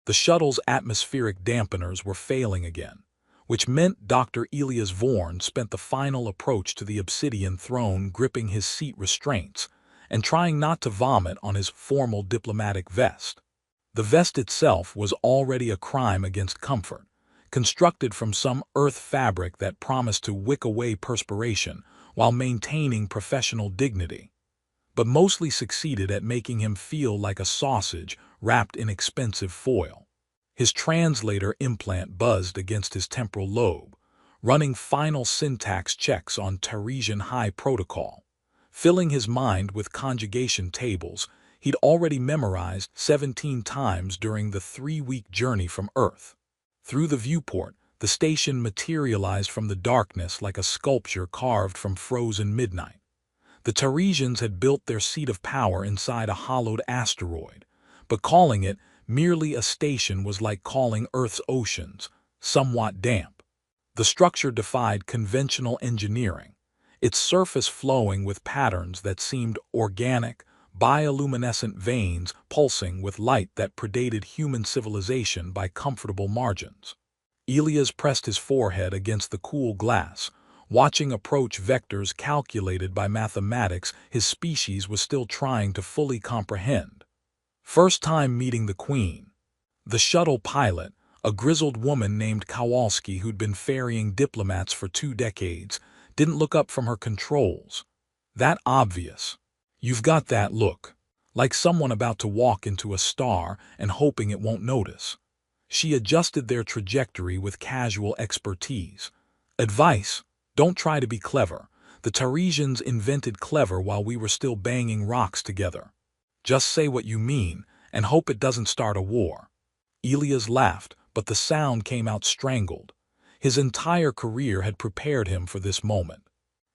The shuttle's atmospheric dampeners were failing again, which meant Dr. Elias Vorn spent the final approach to the obsidian throne gripping his seat restraints and trying not to vomit on his formal diplomatic vest. The vest itself was already a crime against comfort, constructed from some earth fabric that promised to wick away perspiration while maintaining professional dignity, but mostly succeeded at making him feel like a sausage wrapped in expensive foil. His translator implant buzzed against his temporal lobe, running final syntax checks on Taresian high protocol, filling his mind with conjugation tables he'd already memorized 17 times during the 3-week journey from Earth. Through the viewport, the station materialized from the darkness like a sculpture carved from frozen midnight. The Taresians had built their seat of power inside a hollowed asteroid, but calling it merely a station was like calling Earth's oceans, somewhat damp. The structure defied conventional engineering, its surface flowing with patterns that seemed organic, bioluminescent veins pulsing with light that predated human civilization by comfortable margins. Elias pressed his forehead against the cool glass, watching approach vectors calculated by mathematics his species was still trying to fully comprehend. First time meeting the Queen. The shuttle pilot, a grizzled woman named Kowalski who'd been ferrying diplomats for 2 decades, didn't look up from her controls. That obvious. You've got that look, like someone about to walk into a star and hoping it won't notice. She adjusted their trajectory with casual expertise. Advice: don't try to be clever. The Taresians invented clever while we were still banging rocks together. Just say what you mean and hope it doesn't start a war. Elias laughed, but the sound came out strangled. His entire career had prepared him for this moment.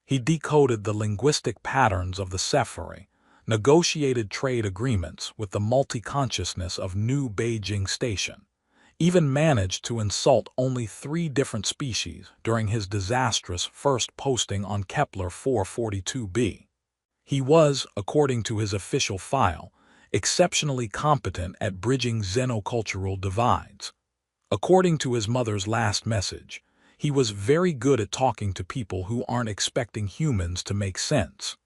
He decoded the linguistic patterns of the Sephiri, negotiated trade agreements with the multi-consciousness of New Beijing Station, even managed to insult only 3 different species during his disastrous first posting on Kepler 442b. He was, according to his official file, exceptionally competent at bridging xenocultural divides. According to his mother's last message, he was very good at talking to people who aren't expecting humans to make sense.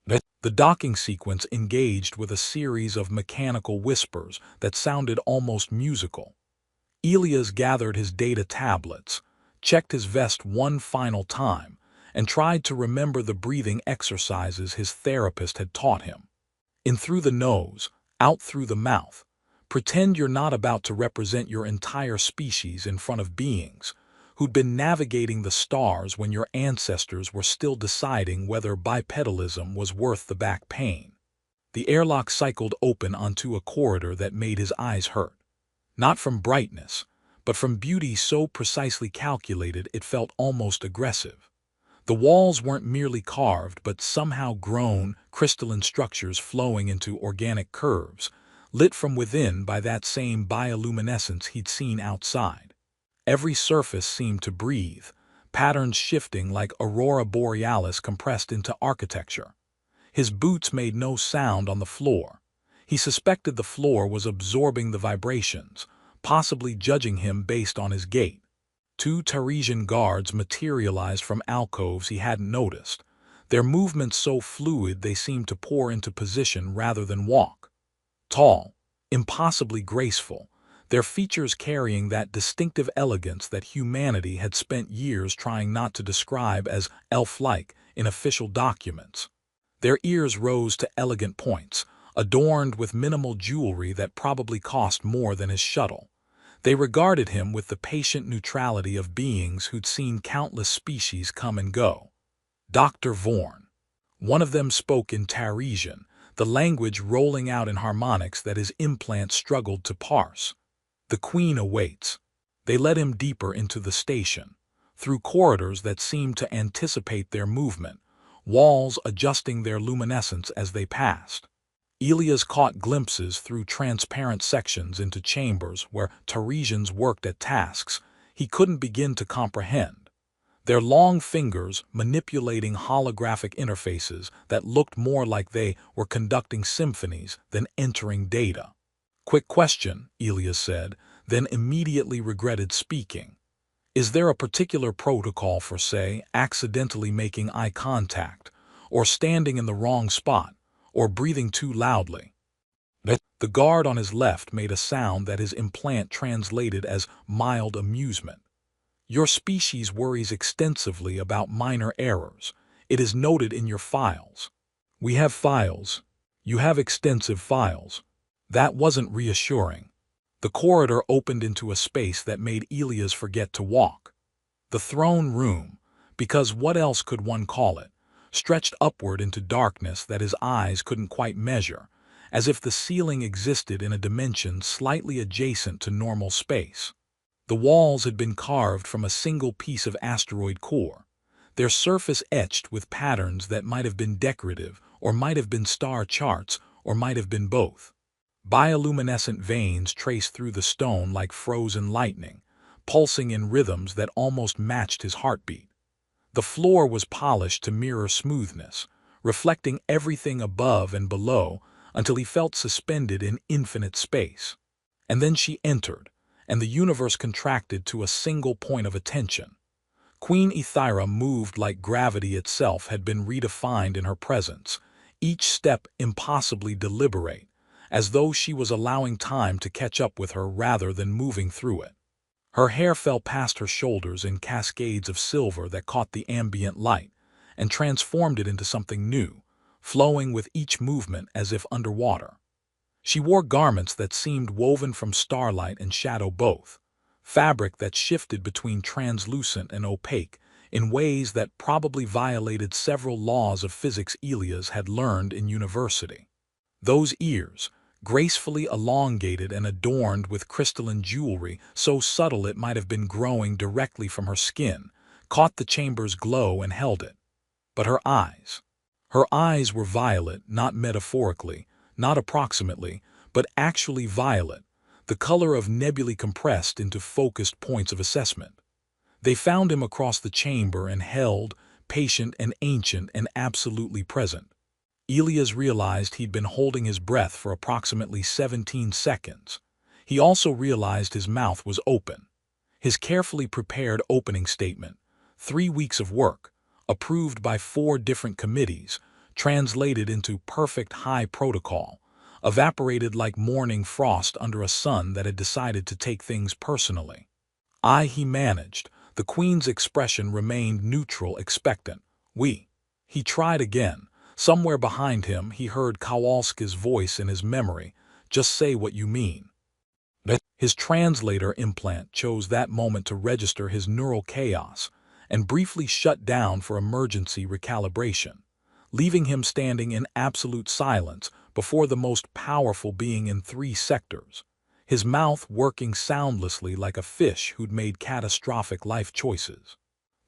The docking sequence engaged with a series of mechanical whispers that sounded almost musical. Elias gathered his data tablets, checked his vest one final time, and tried to remember the breathing exercises his therapist had taught him. In through the nose, out through the mouth. Pretend you're not about to represent your entire species in front of beings who'd been navigating the stars when your ancestors were still deciding whether bipedalism was worth the back pain. The airlock cycled open onto a corridor that made his eyes hurt. Not from brightness, but from beauty so precisely calculated it felt almost aggressive. The walls weren't merely carved but somehow grown, crystalline structures flowing into organic curves, lit from within by that same bioluminescence he'd seen outside. Every surface seemed to breathe, patterns shifting like aurora borealis compressed into architecture. His boots made no sound on the floor. He suspected the floor was absorbing the vibrations, possibly judging him based on his gait. 2 Taresian guards materialized from alcoves he hadn't noticed, their movements so fluid they seemed to pour into position rather than walk. Tall, impossibly graceful, their features carrying that distinctive elegance that humanity had spent years trying not to describe as elf-like in official documents. Their ears rose to elegant points, adorned with minimal jewelry that probably cost more than his shuttle. They regarded him with the patient neutrality of beings who'd seen countless species come and go. Dr. Vorn. One of them spoke in Taresian, the language rolling out in harmonics that his implant struggled to parse. The Queen awaits. They led him deeper into the station, through corridors that seemed to anticipate their movement, walls adjusting their luminescence as they passed. Elias caught glimpses through transparent sections into chambers where Taresians worked at tasks he couldn't begin to comprehend, their long fingers manipulating holographic interfaces that looked more like they were conducting symphonies than entering data. Quick question, Elias said, then immediately regretted speaking. Is there a particular protocol for, say, accidentally making eye contact, or standing in the wrong spot, or breathing too loudly? The guard on his left made a sound that his implant translated as mild amusement. Your species worries extensively about minor errors. It is noted in your files. We have files. You have extensive files. That wasn't reassuring. The corridor opened into a space that made Elias forget to walk. The throne room, because what else could one call it, stretched upward into darkness that his eyes couldn't quite measure, as if the ceiling existed in a dimension slightly adjacent to normal space. The walls had been carved from a single piece of asteroid core, their surface etched with patterns that might have been decorative, or might have been star charts, or might have been both. Bioluminescent veins traced through the stone like frozen lightning, pulsing in rhythms that almost matched his heartbeat. The floor was polished to mirror smoothness, reflecting everything above and below until he felt suspended in infinite space. And then she entered, and the universe contracted to a single point of attention. Queen Ethira moved like gravity itself had been redefined in her presence, each step impossibly deliberate, as though she was allowing time to catch up with her rather than moving through it. Her hair fell past her shoulders in cascades of silver that caught the ambient light and transformed it into something new, flowing with each movement as if underwater. She wore garments that seemed woven from starlight and shadow both, fabric that shifted between translucent and opaque in ways that probably violated several laws of physics Elias had learned in university. Those ears, gracefully elongated and adorned with crystalline jewelry so subtle it might have been growing directly from her skin, caught the chamber's glow and held it. But her eyes were violet, not metaphorically, not approximately, but actually violet, the color of nebulae compressed into focused points of assessment. They found him across the chamber and held, patient and ancient and absolutely present. Elias realized he'd been holding his breath for approximately 17 seconds. He also realized his mouth was open. His carefully prepared opening statement, 3 weeks of work, approved by 4 different committees, translated into perfect high protocol, evaporated like morning frost under a sun that had decided to take things personally. He managed. The Queen's expression remained neutral, expectant. He tried again. Somewhere behind him he heard Kowalski's voice in his memory. Just say what you mean. His translator implant chose that moment to register his neural chaos and briefly shut down for emergency recalibration, leaving him standing in absolute silence before the most powerful being in 3 sectors, his mouth working soundlessly like a fish who'd made catastrophic life choices.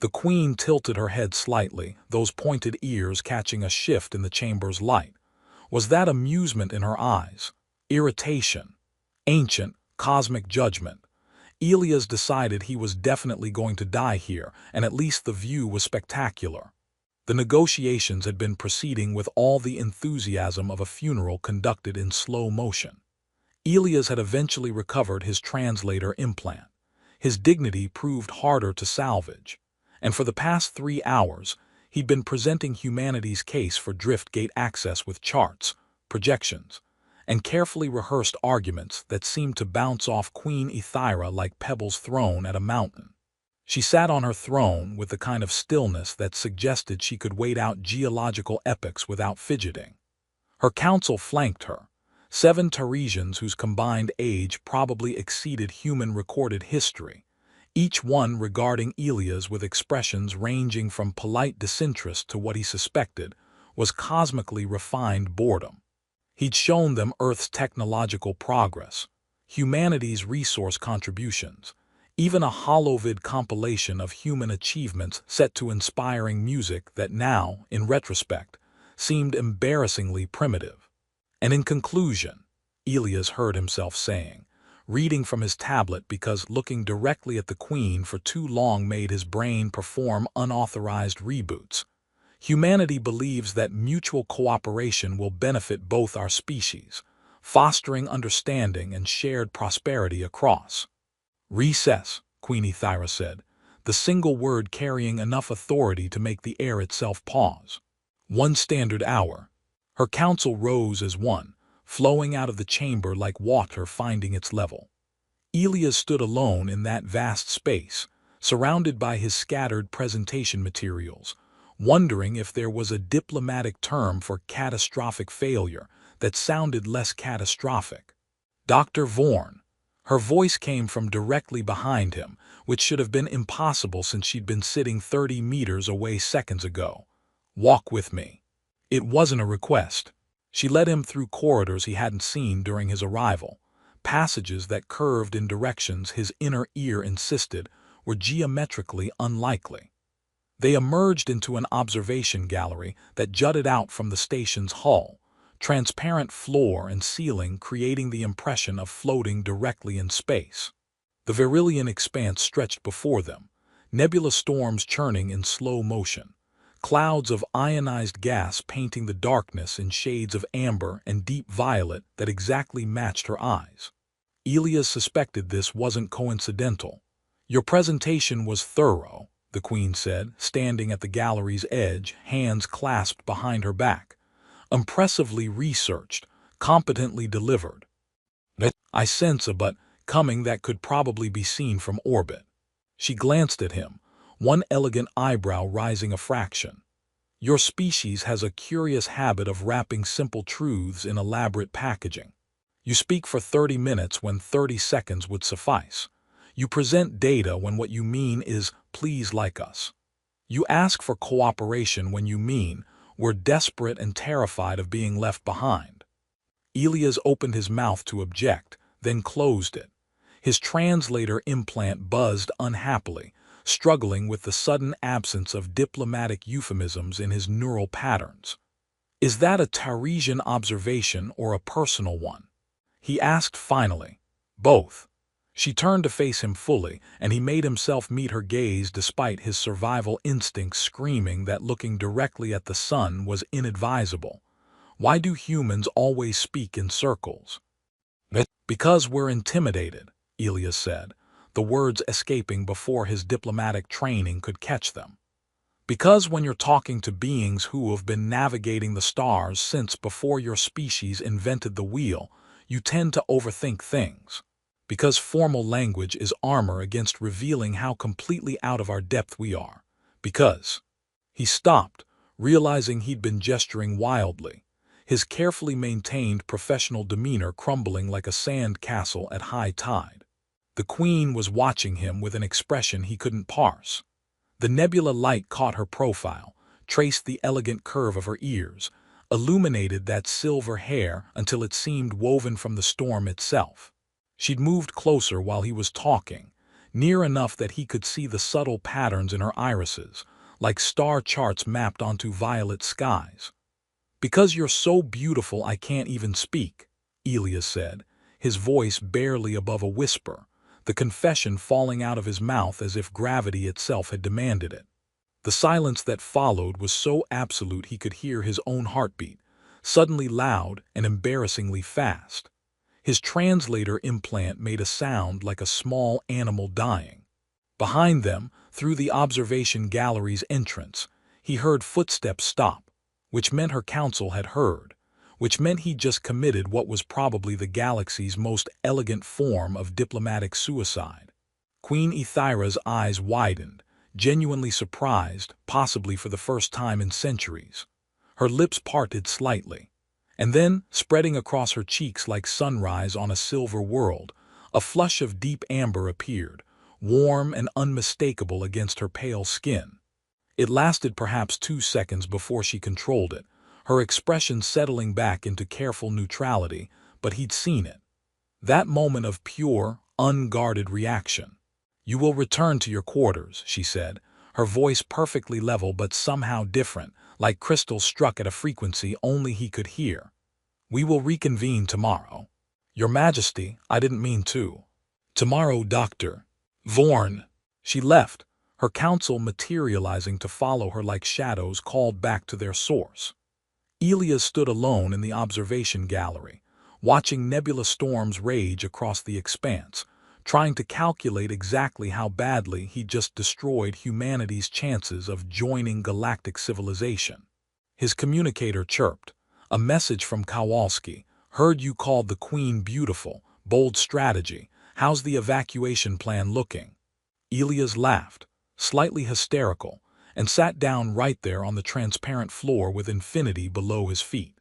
The Queen tilted her head slightly, those pointed ears catching a shift in the chamber's light. Was that amusement in her eyes? Irritation? Ancient, cosmic judgment? Elias decided he was definitely going to die here, and at least the view was spectacular. The negotiations had been proceeding with all the enthusiasm of a funeral conducted in slow motion. Elias had eventually recovered his translator implant. His dignity proved harder to salvage, and for the past 3 hours, he'd been presenting humanity's case for Driftgate access with charts, projections, and carefully rehearsed arguments that seemed to bounce off Queen Ethira like pebbles thrown at a mountain. She sat on her throne with the kind of stillness that suggested she could wait out geological epochs without fidgeting. Her council flanked her, 7 Taresians whose combined age probably exceeded human recorded history, each one regarding Elias with expressions ranging from polite disinterest to what he suspected was cosmically refined boredom. He'd shown them Earth's technological progress, humanity's resource contributions, even a holovid compilation of human achievements set to inspiring music that now, in retrospect, seemed embarrassingly primitive. And in conclusion, Elias heard himself saying, reading from his tablet because looking directly at the Queen for too long made his brain perform unauthorized reboots, humanity believes that mutual cooperation will benefit both our species, fostering understanding and shared prosperity across. Recess, Queen Thyra said, the single word carrying enough authority to make the air itself pause. 1 standard hour. Her counsel rose as one, flowing out of the chamber like water finding its level. Elias stood alone in that vast space, surrounded by his scattered presentation materials, wondering if there was a diplomatic term for catastrophic failure that sounded less catastrophic. Dr. Vorn. Her voice came from directly behind him, which should have been impossible since she'd been sitting 30 meters away seconds ago. Walk with me. It wasn't a request. She led him through corridors he hadn't seen during his arrival, passages that curved in directions his inner ear insisted were geometrically unlikely. They emerged into an observation gallery that jutted out from the station's hull, transparent floor and ceiling creating the impression of floating directly in space. The Verilian expanse stretched before them, nebula storms churning in slow motion, clouds of ionized gas painting the darkness in shades of amber and deep violet that exactly matched her eyes. Elias suspected this wasn't coincidental. Your presentation was thorough, the Queen said, standing at the gallery's edge, hands clasped behind her back. Impressively researched, competently delivered. I sense a but coming that could probably be seen from orbit. She glanced at him, one elegant eyebrow rising a fraction. Your species has a curious habit of wrapping simple truths in elaborate packaging. You speak for 30 minutes when 30 seconds would suffice. You present data when what you mean is, please like us. You ask for cooperation when you mean, we're desperate and terrified of being left behind. Elias opened his mouth to object, then closed it. His translator implant buzzed unhappily, struggling with the sudden absence of diplomatic euphemisms in his neural patterns. Is that a Taresian observation or a personal one? He asked finally. Both. She turned to face him fully, and he made himself meet her gaze despite his survival instincts screaming that looking directly at the sun was inadvisable. Why do humans always speak in circles? Because we're intimidated, Elias said, the words escaping before his diplomatic training could catch them. Because when you're talking to beings who have been navigating the stars since before your species invented the wheel, you tend to overthink things. Because formal language is armor against revealing how completely out of our depth we are. Because. He stopped, realizing he'd been gesturing wildly, his carefully maintained professional demeanor crumbling like a sand castle at high tide. The Queen was watching him with an expression he couldn't parse. The nebula light caught her profile, traced the elegant curve of her ears, illuminated that silver hair until it seemed woven from the storm itself. She'd moved closer while he was talking, near enough that he could see the subtle patterns in her irises, like star charts mapped onto violet skies. Because you're so beautiful I can't even speak, Elias said, his voice barely above a whisper, the confession falling out of his mouth as if gravity itself had demanded it. The silence that followed was so absolute he could hear his own heartbeat, suddenly loud and embarrassingly fast. His translator implant made a sound like a small animal dying. Behind them, through the observation gallery's entrance, he heard footsteps stop, which meant her counsel had heard, which meant he'd just committed what was probably the galaxy's most elegant form of diplomatic suicide. Queen Thyra's eyes widened, genuinely surprised, possibly for the first time in centuries. Her lips parted slightly. And then, spreading across her cheeks like sunrise on a silver world, a flush of deep amber appeared, warm and unmistakable against her pale skin. It lasted perhaps 2 seconds before she controlled it, her expression settling back into careful neutrality, but he'd seen it. That moment of pure, unguarded reaction. You will return to your quarters, she said, her voice perfectly level but somehow different, like crystal struck at a frequency only he could hear. We will reconvene tomorrow. Your Majesty, I didn't mean to. Tomorrow, Dr. Vorn. She left, her counsel materializing to follow her like shadows called back to their source. Elias stood alone in the observation gallery, watching nebula storms rage across the expanse, trying to calculate exactly how badly he just destroyed humanity's chances of joining galactic civilization. His communicator chirped. A message from Kowalski. Heard you called the Queen beautiful. Bold strategy. How's the evacuation plan looking? Elias laughed, slightly hysterical, and sat down right there on the transparent floor with infinity below his feet.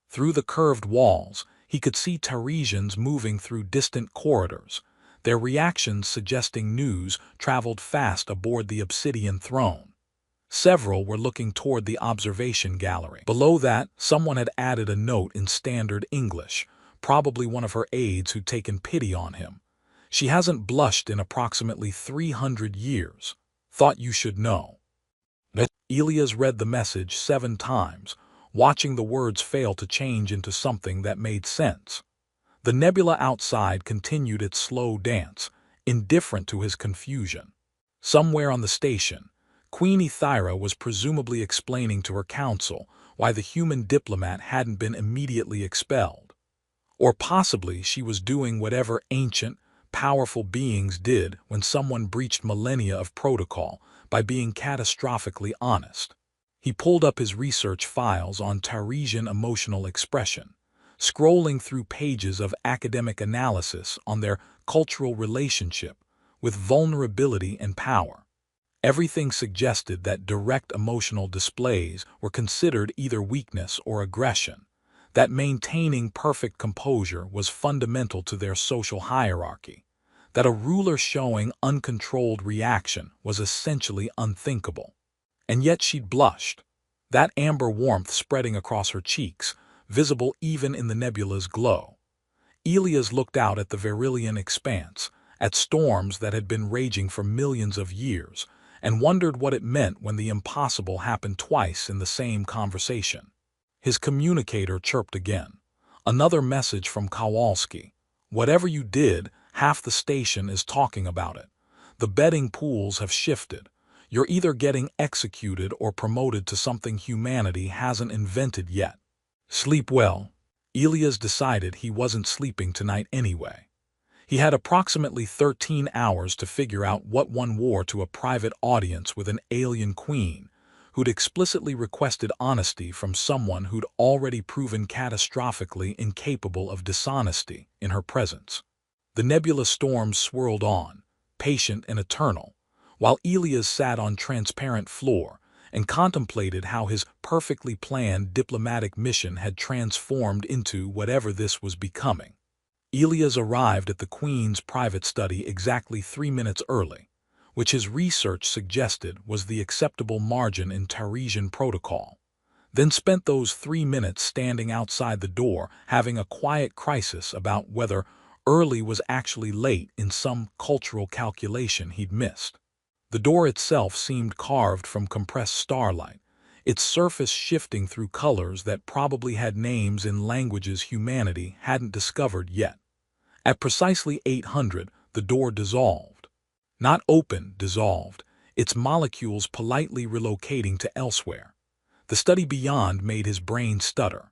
Through the curved walls, he could see Taresians moving through distant corridors, their reactions suggesting news traveled fast aboard the obsidian throne. Several were looking toward the observation gallery. Below that, someone had added a note in standard English, probably one of her aides who'd taken pity on him. She hasn't blushed in approximately 300 years. Thought you should know. Elias read the message 7 times, watching the words fail to change into something that made sense. The nebula outside continued its slow dance, indifferent to his confusion. Somewhere on the station, Queen Ethira was presumably explaining to her council why the human diplomat hadn't been immediately expelled. Or possibly she was doing whatever ancient, powerful beings did when someone breached millennia of protocol by being catastrophically honest. He pulled up his research files on Taresian emotional expression, scrolling through pages of academic analysis on their cultural relationship with vulnerability and power. Everything suggested that direct emotional displays were considered either weakness or aggression, that maintaining perfect composure was fundamental to their social hierarchy, that a ruler showing uncontrolled reaction was essentially unthinkable. And yet she'd blushed, that amber warmth spreading across her cheeks, visible even in the nebula's glow. Elias looked out at the Verilian expanse, at storms that had been raging for millions of years, and wondered what it meant when the impossible happened twice in the same conversation. His communicator chirped again. Another message from Kowalski. Whatever you did, half the station is talking about it. The betting pools have shifted. You're either getting executed or promoted to something humanity hasn't invented yet. Sleep well. Elias decided he wasn't sleeping tonight anyway. He had approximately 13 hours to figure out what one wore to a private audience with an alien queen who'd explicitly requested honesty from someone who'd already proven catastrophically incapable of dishonesty in her presence. The nebula storms swirled on, patient and eternal, while Elias sat on transparent floor and contemplated how his perfectly planned diplomatic mission had transformed into whatever this was becoming. Elias arrived at the Queen's private study exactly 3 minutes early, which his research suggested was the acceptable margin in Taresian protocol, then spent those 3 minutes standing outside the door having a quiet crisis about whether early was actually late in some cultural calculation he'd missed. The door itself seemed carved from compressed starlight, its surface shifting through colors that probably had names in languages humanity hadn't discovered yet. At precisely 800, the door dissolved. Not open, dissolved, its molecules politely relocating to elsewhere. The study beyond made his brain stutter.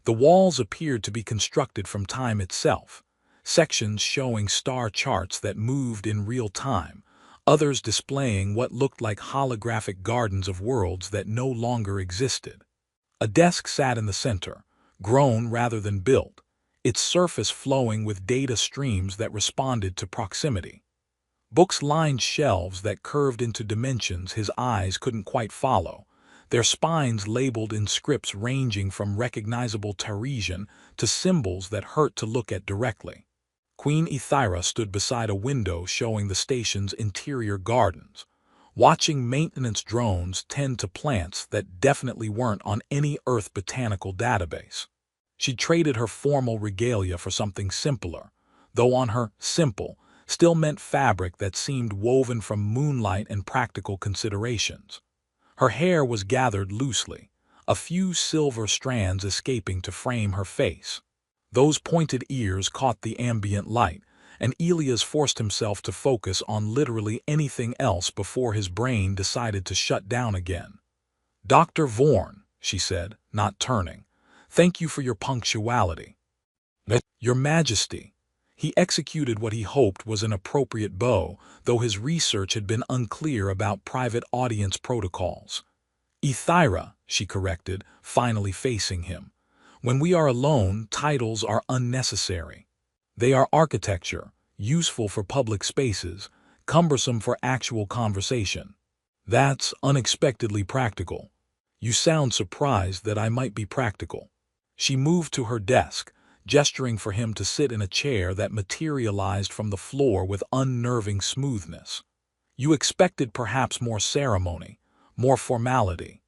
The walls appeared to be constructed from time itself, sections showing star charts that moved in real time, others displaying what looked like holographic gardens of worlds that no longer existed. A desk sat in the center, grown rather than built, its surface flowing with data streams that responded to proximity. Books lined shelves that curved into dimensions his eyes couldn't quite follow, their spines labeled in scripts ranging from recognizable Taresian to symbols that hurt to look at directly. Queen Ethira stood beside a window showing the station's interior gardens, watching maintenance drones tend to plants that definitely weren't on any Earth botanical database. She traded her formal regalia for something simpler, though on her simple still meant fabric that seemed woven from moonlight and practical considerations. Her hair was gathered loosely, a few silver strands escaping to frame her face. Those pointed ears caught the ambient light, and Elias forced himself to focus on literally anything else before his brain decided to shut down again. "Dr. Vorn," she said, not turning. "Thank you for your punctuality." Your Majesty. He executed what he hoped was an appropriate bow, though his research had been unclear about private audience protocols. Ethyra, she corrected, finally facing him. When we are alone, titles are unnecessary. They are architecture, useful for public spaces, cumbersome for actual conversation. That's unexpectedly practical. You sound surprised that I might be practical. She moved to her desk, gesturing for him to sit in a chair that materialized from the floor with unnerving smoothness. You expected perhaps more ceremony, more formality.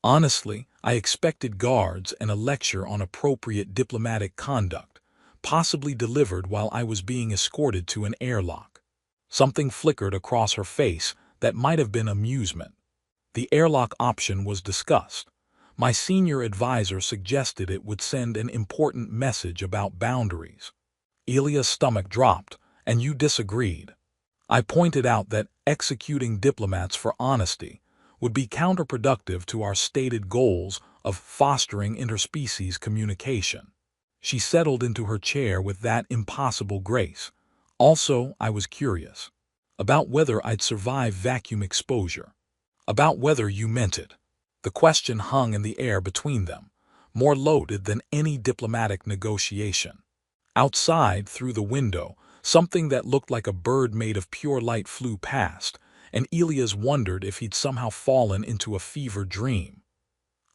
Honestly, I expected guards and a lecture on appropriate diplomatic conduct, possibly delivered while I was being escorted to an airlock. Something flickered across her face that might have been amusement. The airlock option was discussed. My senior advisor suggested it would send an important message about boundaries. Elia's stomach dropped, and you disagreed. I pointed out that executing diplomats for honesty would be counterproductive to our stated goals of fostering interspecies communication. She settled into her chair with that impossible grace. Also, I was curious about whether I'd survive vacuum exposure, about whether you meant it. The question hung in the air between them, more loaded than any diplomatic negotiation. Outside, through the window, something that looked like a bird made of pure light flew past, and Elias wondered if he'd somehow fallen into a fever dream.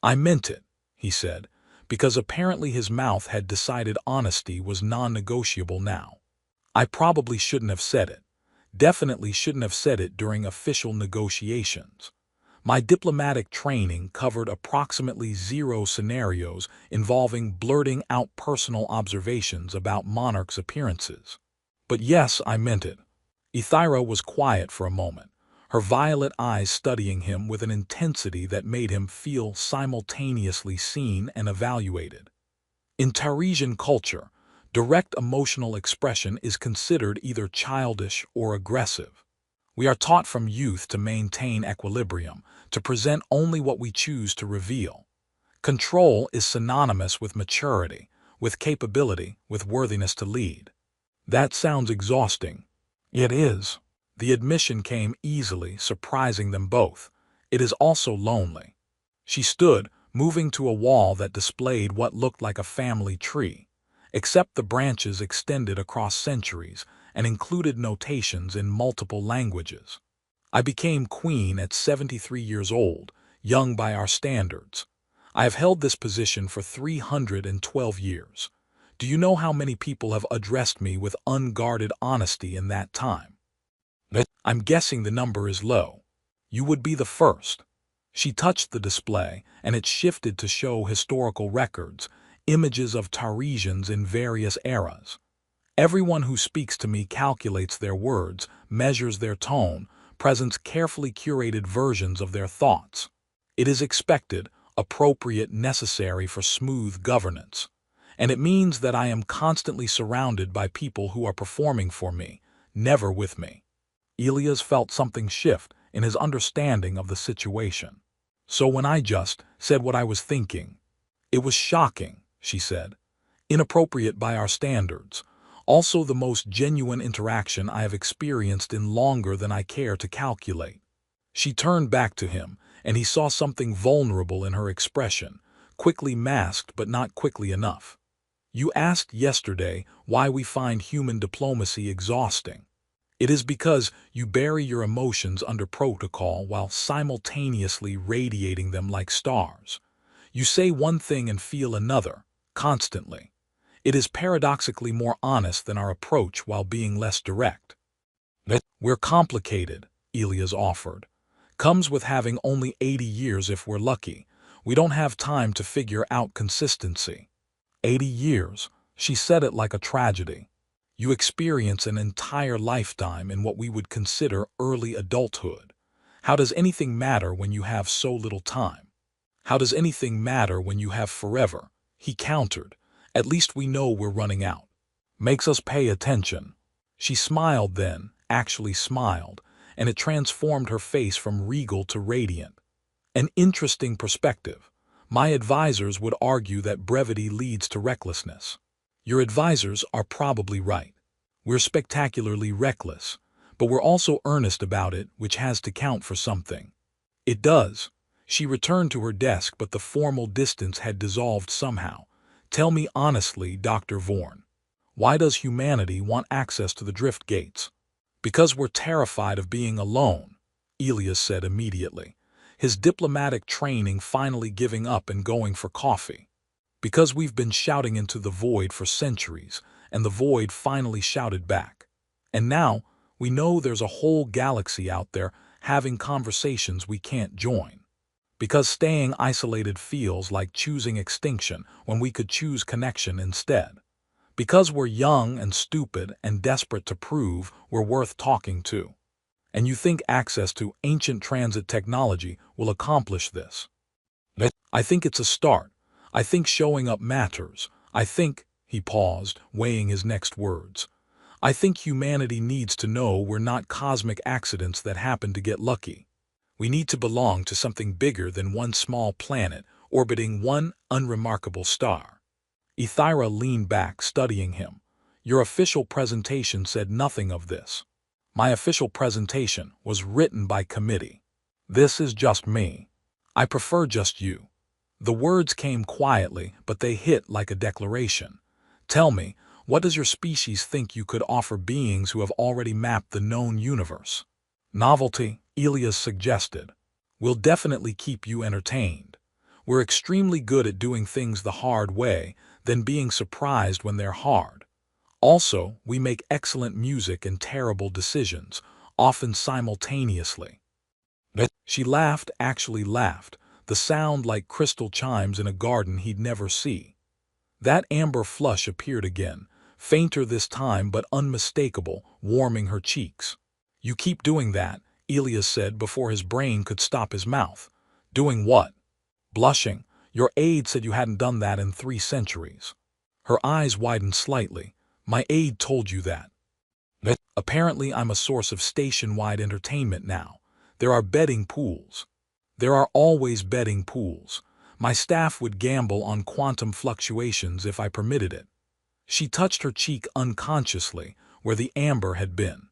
I meant it, he said, because apparently his mouth had decided honesty was non-negotiable now. I probably shouldn't have said it. Definitely shouldn't have said it during official negotiations. My diplomatic training covered approximately 0 scenarios involving blurting out personal observations about monarchs' appearances. But yes, I meant it. Ethyra was quiet for a moment, her violet eyes studying him with an intensity that made him feel simultaneously seen and evaluated. In Taresian culture, direct emotional expression is considered either childish or aggressive. We are taught from youth to maintain equilibrium, to present only what we choose to reveal. Control is synonymous with maturity, with capability, with worthiness to lead. That sounds exhausting. It is. The admission came easily, surprising them both. It is also lonely. She stood, moving to a wall that displayed what looked like a family tree, except the branches extended across centuries and included notations in multiple languages. I became queen at 73 years old, young by our standards. I have held this position for 312 years. Do you know how many people have addressed me with unguarded honesty in that time? I'm guessing the number is low. You would be the first. She touched the display, and it shifted to show historical records, images of Taresians in various eras. Everyone who speaks to me calculates their words, measures their tone, presents carefully curated versions of their thoughts. It is expected, appropriate, necessary for smooth governance. And it means that I am constantly surrounded by people who are performing for me, never with me. Elias felt something shift in his understanding of the situation. So when I just said what I was thinking, it was shocking, she said. Inappropriate by our standards. Also the most genuine interaction I have experienced in longer than I care to calculate. She turned back to him, and he saw something vulnerable in her expression, quickly masked but not quickly enough. You asked yesterday why we find human diplomacy exhausting. It is because you bury your emotions under protocol while simultaneously radiating them like stars. You say one thing and feel another, constantly. It is paradoxically more honest than our approach while being less direct. We're complicated, Elias offered. Comes with having only 80 years if we're lucky. We don't have time to figure out consistency. 80 years, she said it like a tragedy. You experience an entire lifetime in what we would consider early adulthood. How does anything matter when you have so little time? How does anything matter when you have forever? He countered. At least we know we're running out. Makes us pay attention. She smiled then, actually smiled, and it transformed her face from regal to radiant. An interesting perspective. My advisors would argue that brevity leads to recklessness. Your advisors are probably right. We're spectacularly reckless, but we're also earnest about it, which has to count for something. It does. She returned to her desk, but the formal distance had dissolved somehow. Tell me honestly, Dr. Vorn, why does humanity want access to the drift gates? Because we're terrified of being alone, Elias said immediately, his diplomatic training finally giving up and going for coffee. Because we've been shouting into the void for centuries, and the void finally shouted back. And now, we know there's a whole galaxy out there having conversations we can't join. Because staying isolated feels like choosing extinction when we could choose connection instead. Because we're young and stupid and desperate to prove we're worth talking to. And you think access to ancient transit technology will accomplish this? I think it's a start. I think showing up matters. I think, he paused, weighing his next words. I think humanity needs to know we're not cosmic accidents that happen to get lucky. We need to belong to something bigger than one small planet orbiting one unremarkable star. Ethira leaned back, studying him. Your official presentation said nothing of this. My official presentation was written by committee. This is just me. I prefer just you. The words came quietly, but they hit like a declaration. Tell me, what does your species think you could offer beings who have already mapped the known universe? Novelty, Elias suggested. We'll definitely keep you entertained. We're extremely good at doing things the hard way, then being surprised when they're hard. Also, we make excellent music and terrible decisions, often simultaneously. She laughed, actually laughed, the sound like crystal chimes in a garden he'd never see. That amber flush appeared again, fainter this time but unmistakable, warming her cheeks. You keep doing that, Elias said before his brain could stop his mouth. Doing what? Blushing. Your aide said you hadn't done that in 3 centuries. Her eyes widened slightly. My aide told you that. Apparently I'm a source of station-wide entertainment now. There are betting pools. There are always betting pools. My staff would gamble on quantum fluctuations if I permitted it. She touched her cheek unconsciously, where the amber had been.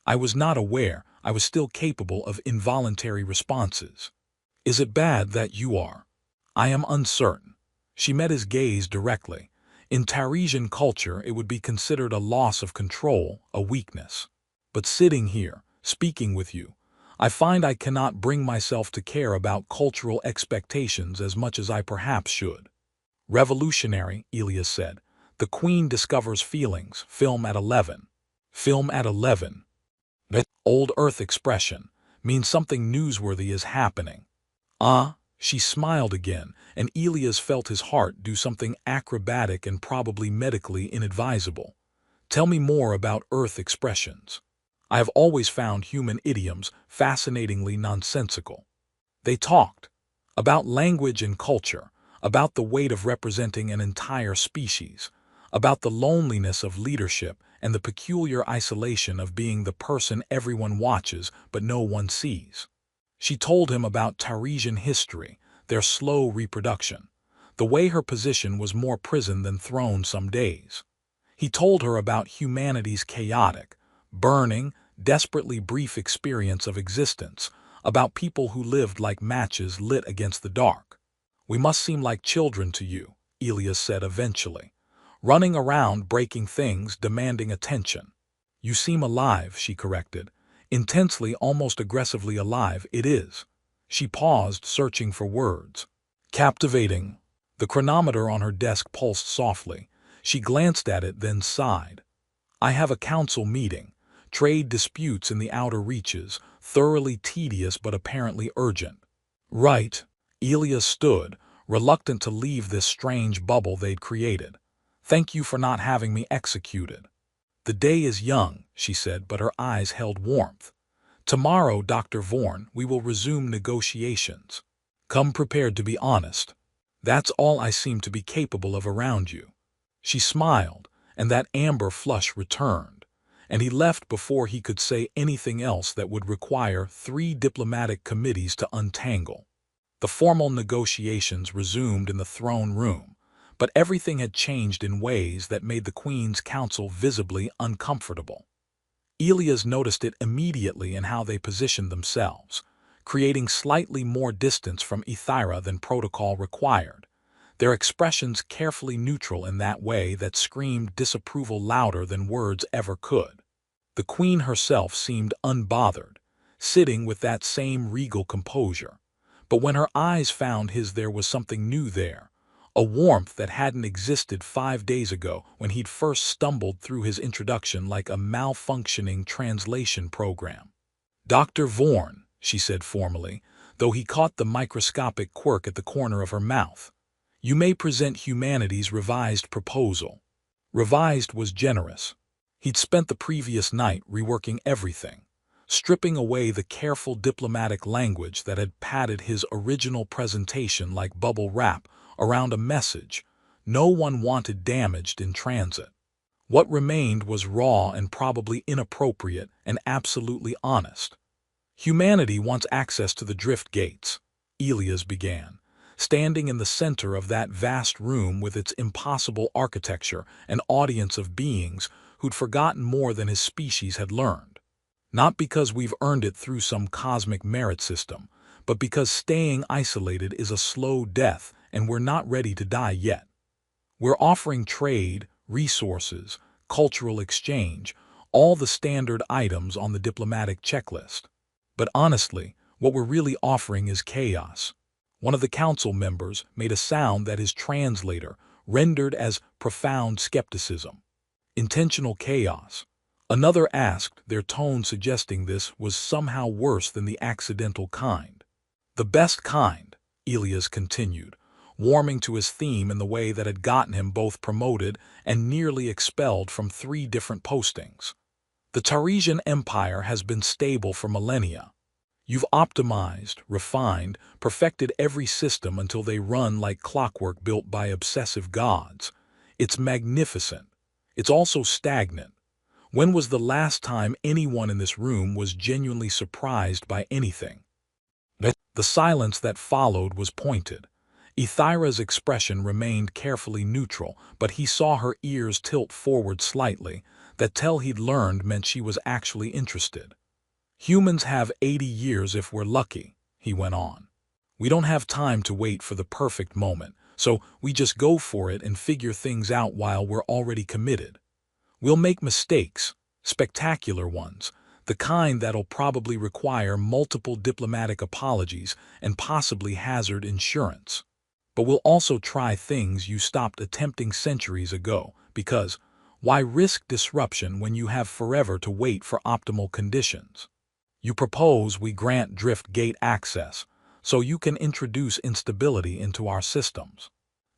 I was not aware I was still capable of involuntary responses. Is it bad that you are? I am uncertain. She met his gaze directly. In Taresian culture, it would be considered a loss of control, a weakness. But sitting here, speaking with you, I find I cannot bring myself to care about cultural expectations as much as I perhaps should. Revolutionary, Elias said. The Queen discovers feelings, film at 11. Film at 11. That old Earth expression means something newsworthy is happening. She smiled again, and Elias felt his heart do something acrobatic and probably medically inadvisable. Tell me more about Earth expressions. I have always found human idioms fascinatingly nonsensical. They talked about language and culture, about the weight of representing an entire species, about the loneliness of leadership and the peculiar isolation of being the person everyone watches but no one sees. She told him about Taresian history, their slow reproduction, the way her position was more prison than throne some days. He told her about humanity's chaotic, burning, desperately brief experience of existence, about people who lived like matches lit against the dark. We must seem like children to you, Elias said eventually, running around breaking things, demanding attention. You seem alive, she corrected. Intensely, almost aggressively alive, it is. She paused, searching for words. Captivating. The chronometer on her desk pulsed softly. She glanced at it, then sighed. I have a council meeting. Trade disputes in the outer reaches, thoroughly tedious but apparently urgent. Right. Elias stood, reluctant to leave this strange bubble they'd created. Thank you for not having me executed. The day is young, she said, but her eyes held warmth. Tomorrow, Dr. Vorn, we will resume negotiations. Come prepared to be honest. That's all I seem to be capable of around you. She smiled, and that amber flush returned, and he left before he could say anything else that would require 3 diplomatic committees to untangle. The formal negotiations resumed in the throne room, but everything had changed in ways that made the Queen's Council visibly uncomfortable. Elias noticed it immediately in how they positioned themselves, creating slightly more distance from Ethira than protocol required, their expressions carefully neutral in that way that screamed disapproval louder than words ever could. The Queen herself seemed unbothered, sitting with that same regal composure, but when her eyes found his there was something new there, a warmth that hadn't existed 5 days ago when he'd first stumbled through his introduction like a malfunctioning translation program. "Dr. Vorn," she said formally, though he caught the microscopic quirk at the corner of her mouth, "you may present humanity's revised proposal." Revised was generous. He'd spent the previous night reworking everything, stripping away the careful diplomatic language that had padded his original presentation like bubble wrap around a message no one wanted damaged in transit. What remained was raw and probably inappropriate and absolutely honest. "Humanity wants access to the drift gates," Elias began, standing in the center of that vast room with its impossible architecture, an audience of beings who'd forgotten more than his species had learned. "Not because we've earned it through some cosmic merit system, but because staying isolated is a slow death and we're not ready to die yet. We're offering trade, resources, cultural exchange, all the standard items on the diplomatic checklist. But honestly, what we're really offering is chaos." One of the council members made a sound that his translator rendered as profound skepticism. "Intentional chaos." Another asked, their tone suggesting this was somehow worse than the accidental kind. "The best kind," Elias continued, warming to his theme in the way that had gotten him both promoted and nearly expelled from 3 different postings. "The Taresian Empire has been stable for millennia. You've optimized, refined, perfected every system until they run like clockwork built by obsessive gods. It's magnificent. It's also stagnant. When was the last time anyone in this room was genuinely surprised by anything?" The silence that followed was pointed. Ethira's expression remained carefully neutral, but he saw her ears tilt forward slightly. That tell he'd learned meant she was actually interested. "Humans have 80 years if we're lucky," he went on. "We don't have time to wait for the perfect moment, so we just go for it and figure things out while we're already committed. We'll make mistakes, spectacular ones, the kind that'll probably require multiple diplomatic apologies and possibly hazard insurance. But we'll also try things you stopped attempting centuries ago, because why risk disruption when you have forever to wait for optimal conditions? You propose we grant drift gate access, so you can introduce instability into our systems."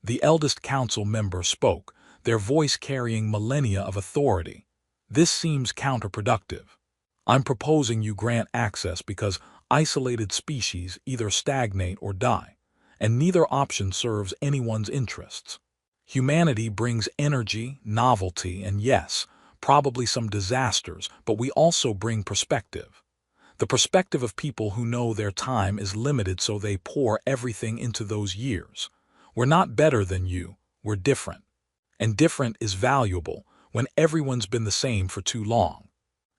The eldest council member spoke, their voice carrying millennia of authority. "This seems counterproductive. I'm proposing you grant access because isolated species either stagnate or die, and neither option serves anyone's interests. Humanity brings energy, novelty, and yes, probably some disasters, but we also bring perspective. The perspective of people who know their time is limited, so they pour everything into those years. We're not better than you, we're different. And different is valuable when everyone's been the same for too long."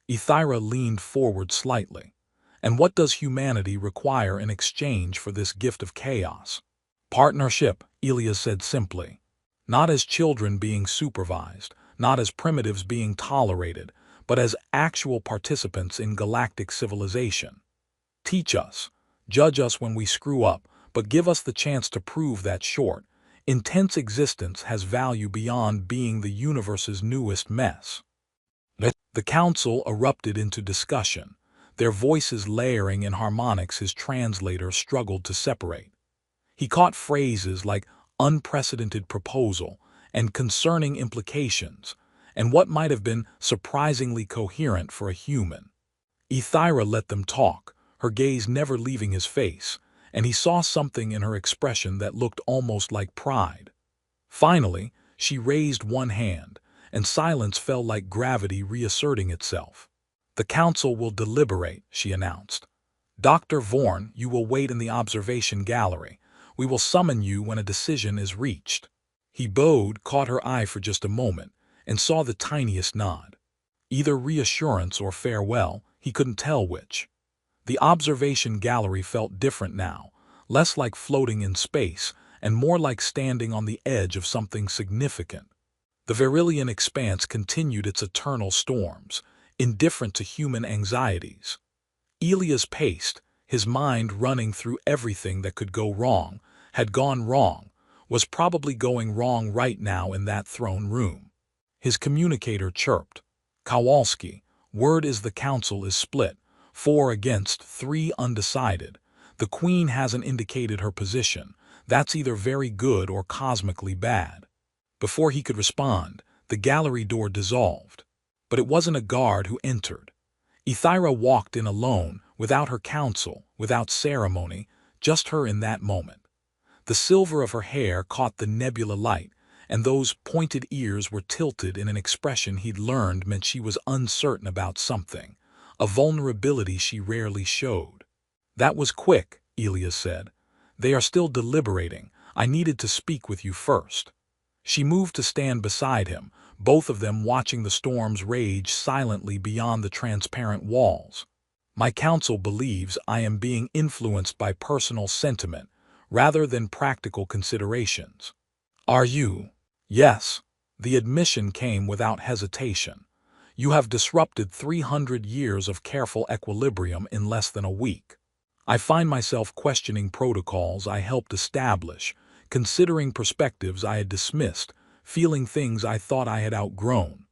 Ethira leaned forward slightly. "And what does humanity require in exchange for this gift of chaos?" "Partnership," Elias said simply. "Not as children being supervised, not as primitives being tolerated, but as actual participants in galactic civilization. Teach us, judge us when we screw up, but give us the chance to prove that short, intense existence has value beyond being the universe's newest mess." The council erupted into discussion, their voices layering in harmonics his translator struggled to separate. He caught phrases like unprecedented proposal and concerning implications, and what might have been surprisingly coherent for a human. Ethira let them talk, her gaze never leaving his face, and he saw something in her expression that looked almost like pride. Finally, she raised one hand, and silence fell like gravity reasserting itself. "The council will deliberate," she announced. "Dr. Vorn, you will wait in the observation gallery. We will summon you when a decision is reached." He bowed, caught her eye for just a moment, and saw the tiniest nod. Either reassurance or farewell, he couldn't tell which. The observation gallery felt different now, less like floating in space and more like standing on the edge of something significant. The Verilian expanse continued its eternal storms, indifferent to human anxieties. Elias paced, his mind running through everything that could go wrong, had gone wrong, was probably going wrong right now in that throne room. His communicator chirped. "Kowalski, word is the council is split, 4 against 3 undecided. The Queen hasn't indicated her position. That's either very good or cosmically bad." Before he could respond, the gallery door dissolved. But it wasn't a guard who entered. Ethyra walked in alone, without her counsel, without ceremony, just her in that moment. The silver of her hair caught the nebula light, and those pointed ears were tilted in an expression he'd learned meant she was uncertain about something, a vulnerability she rarely showed. "That was quick," Elias said. "They are still deliberating. I needed to speak with you first." She moved to stand beside him, both of them watching the storms rage silently beyond the transparent walls. "My counsel believes I am being influenced by personal sentiment, rather than practical considerations." "Are you?" "Yes." The admission came without hesitation. "You have disrupted 300 years of careful equilibrium in less than a week. I find myself questioning protocols I helped establish, considering perspectives I had dismissed, feeling things I thought I had outgrown."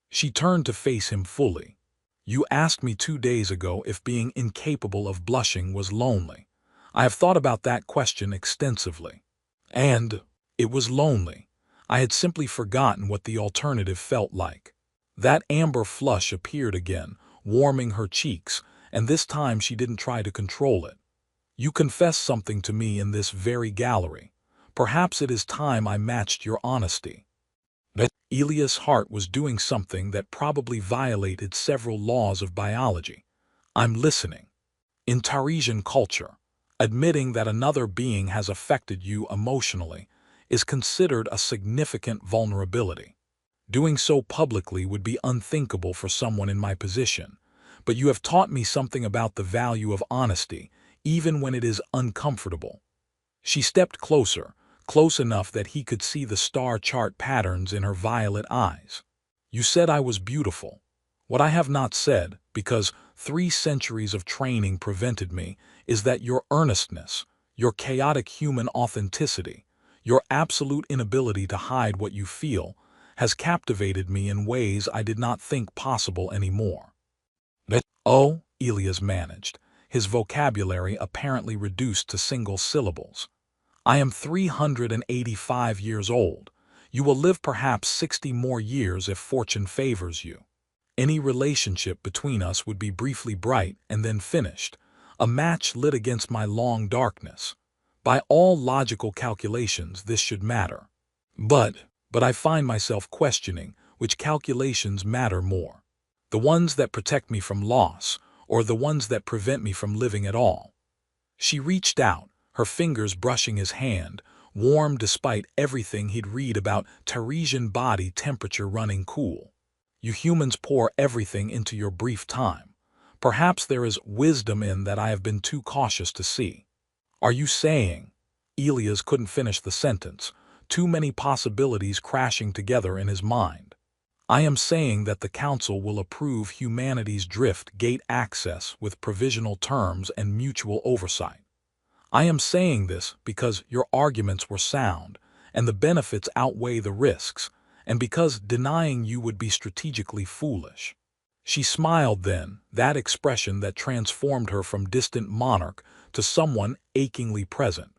She turned to face him fully. "You asked me 2 days ago if being incapable of blushing was lonely. I have thought about that question extensively. And it was lonely. I had simply forgotten what the alternative felt like." That amber flush appeared again, warming her cheeks, and this time she didn't try to control it. "You confessed something to me in this very gallery. Perhaps it is time I matched your honesty." But Elias' heart was doing something that probably violated several laws of biology. "I'm listening." In Taresian culture, admitting that another being has affected you emotionally is considered a significant vulnerability. Doing so publicly would be unthinkable for someone in my position, but you have taught me something about the value of honesty, even when it is uncomfortable. She stepped closer, close enough that he could see the star chart patterns in her violet eyes. "You said I was beautiful. What I have not said, because 3 centuries of training prevented me, is that your earnestness, your chaotic human authenticity, your absolute inability to hide what you feel, has captivated me in ways I did not think possible anymore." "But, oh," Elias managed, his vocabulary apparently reduced to single syllables. "I am 385 years old. You will live perhaps 60 more years if fortune favors you. Any relationship between us would be briefly bright and then finished, a match lit against my long darkness. By all logical calculations, this should matter. But I find myself questioning which calculations matter more. The ones that protect me from loss, or the ones that prevent me from living at all." She reached out, her fingers brushing his hand, warm despite everything he'd read about Taresian body temperature running cool. "You humans pour everything into your brief time. Perhaps there is wisdom in that I have been too cautious to see." "Are you saying?" Elias couldn't finish the sentence, too many possibilities crashing together in his mind. "I am saying that the Council will approve humanity's drift gate access with provisional terms and mutual oversight. I am saying this because your arguments were sound, and the benefits outweigh the risks, and because denying you would be strategically foolish." She smiled then, that expression that transformed her from distant monarch to someone achingly present.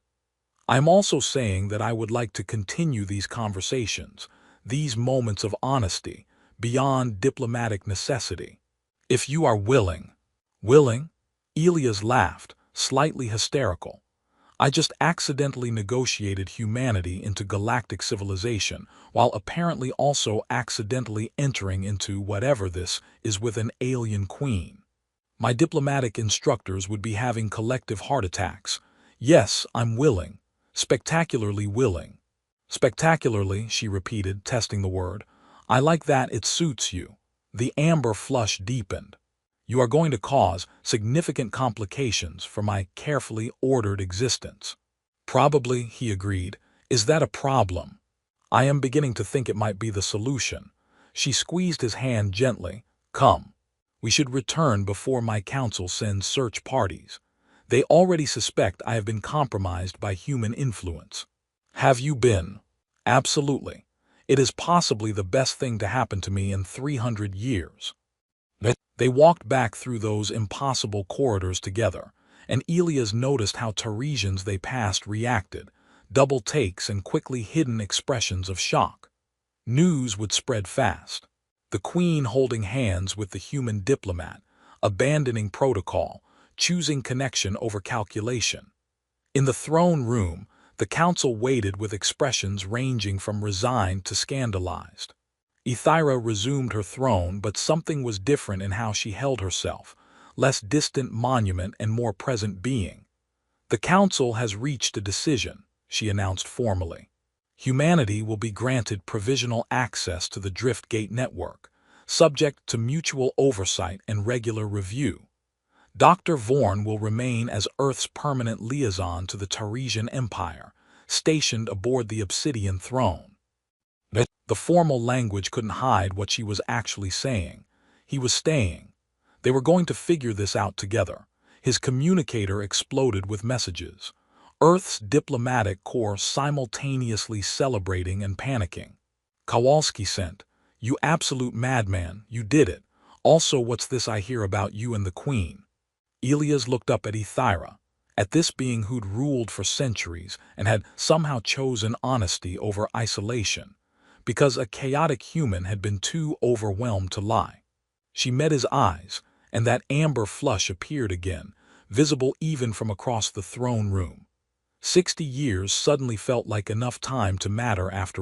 "I am also saying that I would like to continue these conversations, these moments of honesty, beyond diplomatic necessity. If you are willing." "Willing?" Elias laughed, slightly hysterical. "I just accidentally negotiated humanity into galactic civilization, while apparently also accidentally entering into whatever this is with an alien queen. My diplomatic instructors would be having collective heart attacks. Yes, I'm willing, spectacularly willing." Spectacularly, she repeated, testing the word. I like that, it suits you. The amber flush deepened. You are going to cause significant complications for my carefully ordered existence. Probably, he agreed. Is that a problem? I am beginning to think it might be the solution. She squeezed his hand gently. Come. We should return before my council sends search parties. They already suspect I have been compromised by human influence. Have you been? Absolutely. It is possibly the best thing to happen to me in 300 years. They walked back through those impossible corridors together, and Elias noticed how Taresians they passed reacted, double takes and quickly hidden expressions of shock. News would spread fast. The Queen holding hands with the human diplomat, abandoning protocol, choosing connection over calculation. In the throne room, the council waited with expressions ranging from resigned to scandalized. Ethira resumed her throne, but something was different in how she held herself, less distant monument and more present being. The council has reached a decision, she announced formally. Humanity will be granted provisional access to the Driftgate network, subject to mutual oversight and regular review. Dr. Vorn will remain as Earth's permanent liaison to the Taresian Empire, stationed aboard the Obsidian throne. The formal language couldn't hide what she was actually saying. He was staying. They were going to figure this out together. His communicator exploded with messages. Earth's diplomatic corps simultaneously celebrating and panicking. Kowalski sent, "You absolute madman, you did it. Also, what's this I hear about you and the Queen?" Elias looked up at Ethira, at this being who'd ruled for centuries and had somehow chosen honesty over isolation, because a chaotic human had been too overwhelmed to lie. She met his eyes, and that amber flush appeared again, visible even from across the throne room. 60 years suddenly felt like enough time to matter after